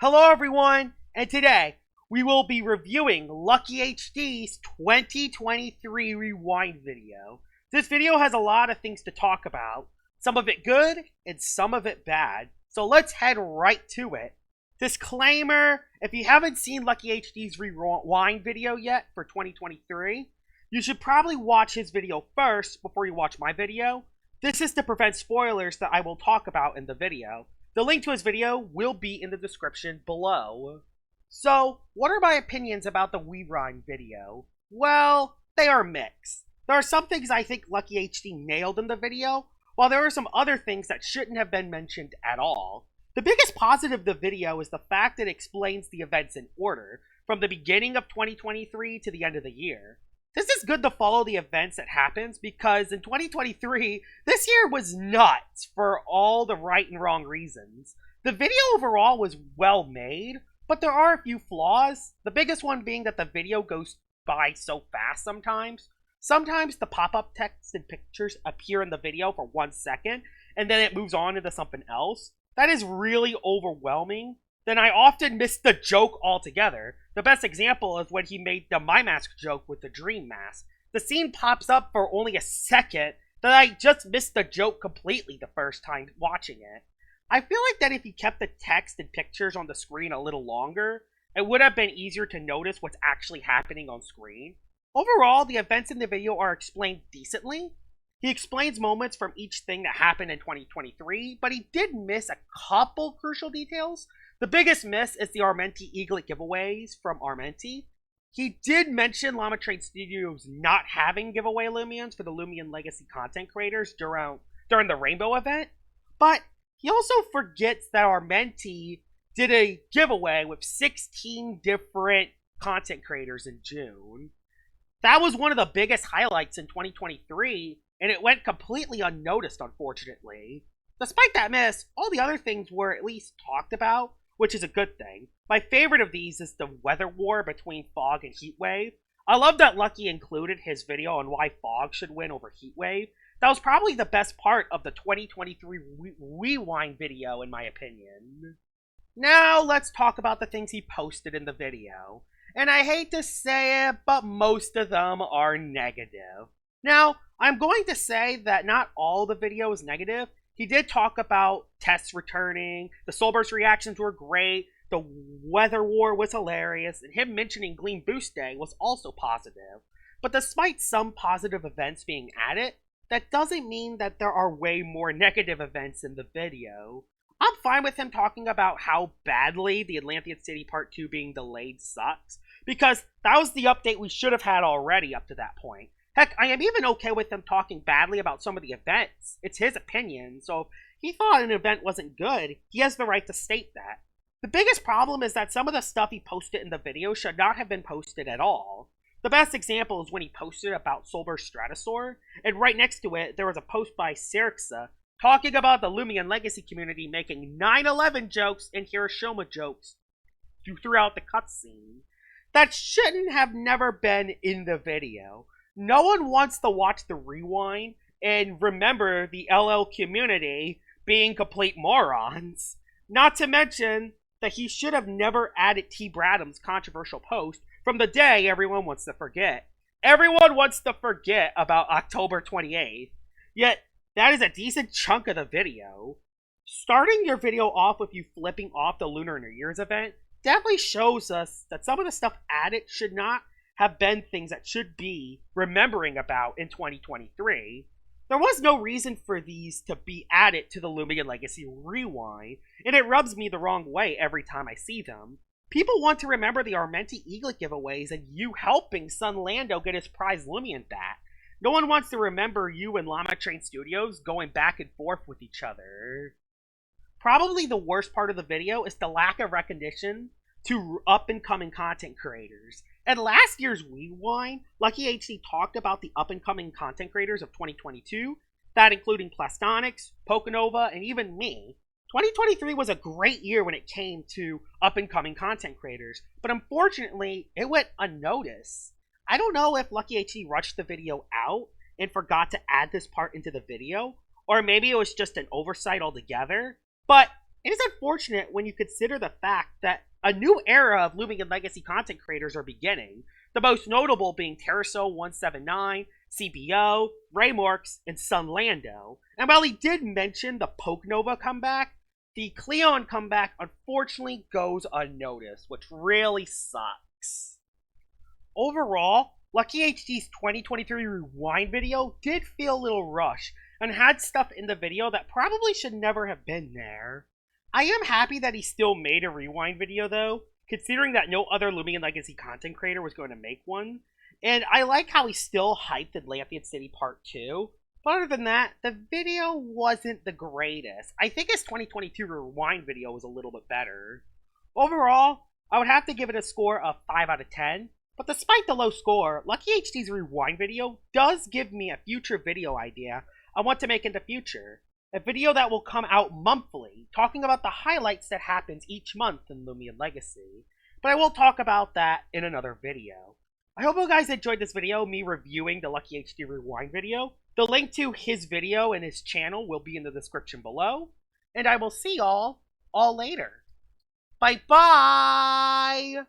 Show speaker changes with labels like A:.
A: Hello everyone, and today we will be reviewing LuckyHD's 2023 Rewind video. This video has a lot of things to talk about, some of it good and some of it bad, so let's head right to it. Disclaimer, if you haven't seen LuckyHD's Rewind video yet for 2023, you should probably watch his video first before you watch my video. This is to prevent spoilers that I will talk about in the video. The link to his video will be in the description below. So, what are my opinions about the Rewind video? Well, they are mixed. There are some things I think LuckyHD nailed in the video, while there are some other things that shouldn't have been mentioned at all. The biggest positive of the video is the fact that it explains the events in order, from the beginning of 2023 to the end of the year. This is good to follow the events that happens because in 2023, this year was nuts for all the right and wrong reasons. The video overall was well made, but there are a few flaws. The biggest one being that the video goes by so fast sometimes. Sometimes the pop-up text and pictures appear in the video for 1 second, and then it moves on into something else. That is really overwhelming. Then I often miss the joke altogether. The best example is when he made the My Mask joke with the dream mask. The scene pops up for only a second, that I just missed the joke completely the first time watching it. I feel like that if he kept the text and pictures on the screen a little longer, it would have been easier to notice what's actually happening on screen. Overall, the events in the video are explained decently. He explains moments from each thing that happened in 2023, but he did miss a couple crucial details. The biggest miss is the Armenti Eaglet giveaways from Armenti. He did mention Llama Train Studios not having giveaway Loomians for the Loomian Legacy content creators during the Rainbow event, but he also forgets that Armenti did a giveaway with 16 different content creators in June. That was one of the biggest highlights in 2023, and it went completely unnoticed, unfortunately. Despite that miss, all the other things were at least talked about, which is a good thing. My favorite of these is the weather war between Fog and Heatwave. I love that Lucky included his video on why Fog should win over Heatwave. That was probably the best part of the 2023 Rewind video, in my opinion. Now, let's talk about the things he posted in the video. And I hate to say it, but most of them are negative. Now, I'm going to say that not all the video is negative. He did talk about tests returning, the Soulburst reactions were great, the weather war was hilarious, and him mentioning Gleam Boost Day was also positive. But despite some positive events being added, that doesn't mean that there are way more negative events in the video. I'm fine with him talking about how badly the Atlantean City Part 2 being delayed sucks, because that was the update we should have had already up to that point. Heck, I am even okay with him talking badly about some of the events. It's his opinion, so if he thought an event wasn't good, he has the right to state that. The biggest problem is that some of the stuff he posted in the video should not have been posted at all. The best example is when he posted about Soulburst Stratosaur, and right next to it, there was a post by Serixa talking about the Loomian Legacy community making 9/11 jokes and Hiroshima jokes throughout the cutscene. That shouldn't have never been in the video. No one wants to watch the Rewind and remember the LL community being complete morons. Not to mention that he should have never added T. Bradham's controversial post from the day everyone wants to forget. Everyone wants to forget about October 28th, yet that is a decent chunk of the video. Starting your video off with you flipping off the Lunar New Year's event definitely shows us that some of the stuff added should not have been things that should be remembering about in 2023. There was no reason for these to be added to the Loomian Legacy Rewind, and it rubs me the wrong way every time I see them. People want to remember the Armenti Eaglet giveaways and you helping Son Lando get his prize Loomian bat. No one wants to remember you and Llama Train Studios going back and forth with each other. Probably the worst part of the video is the lack of recognition to up-and-coming content creators. At last year's Rewind, LuckyHD talked about the up-and-coming content creators of 2022, that including Plastonics, Pokenova, and even me. 2023 was a great year when it came to up-and-coming content creators, but unfortunately, it went unnoticed. I don't know if LuckyHD rushed the video out and forgot to add this part into the video, or maybe it was just an oversight altogether, but It is unfortunate when you consider the fact that a new era of Loomian Legacy content creators are beginning, the most notable being Terraso179, CBO, Raymorks, and Sunlando. And while he did mention the Pokenova comeback, the Cleon comeback unfortunately goes unnoticed, which really sucks. Overall, LuckyHD's 2023 Rewind video did feel a little rushed and had stuff in the video that probably should never have been there. I am happy that he still made a Rewind video though, considering that no other Loomian Legacy content creator was going to make one. And I like how he still hyped Atlantean City Part 2. But other than that, the video wasn't the greatest. I think his 2022 Rewind video was a little bit better. Overall, I would have to give it a score of 5 out of 10. But despite the low score, LuckyHD's Rewind video does give me a future video idea I want to make in the future. A video that will come out monthly, talking about the highlights that happens each month in Loomian Legacy. But I will talk about that in another video. I hope you guys enjoyed this video, me reviewing the LuckyHD Rewind video. The link to his video and his channel will be in the description below. And I will see y'all all later. Bye-bye!